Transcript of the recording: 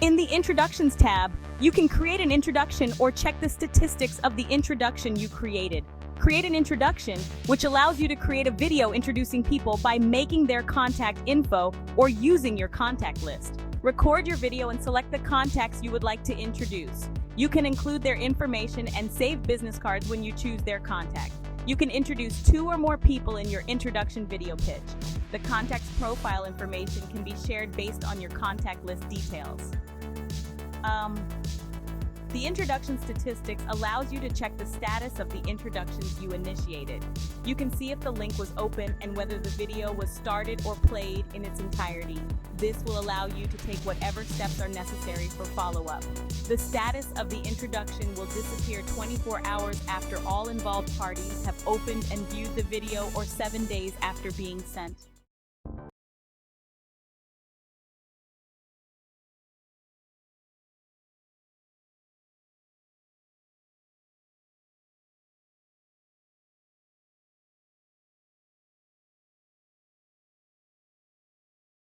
In the Introductions tab, you can create an introduction or check the statistics of the introduction you created. Create an introduction, which allows you to create a video introducing people by making their contact info or using your contact list. Record your video and select the contacts you would like to introduce. You can include their information and save business cards when you choose their contact. You can introduce 2 or more people in your introduction video pitch. The contact's profile information can be shared based on your contact list details. The introduction statistics allows you to check the status of the introductions you initiated. You can see if the link was open and whether the video was started or played in its entirety. This will allow you to take whatever steps are necessary for follow-up. The status of the introduction will disappear 24 hours after all involved parties have opened and viewed the video or 7 days after being sent.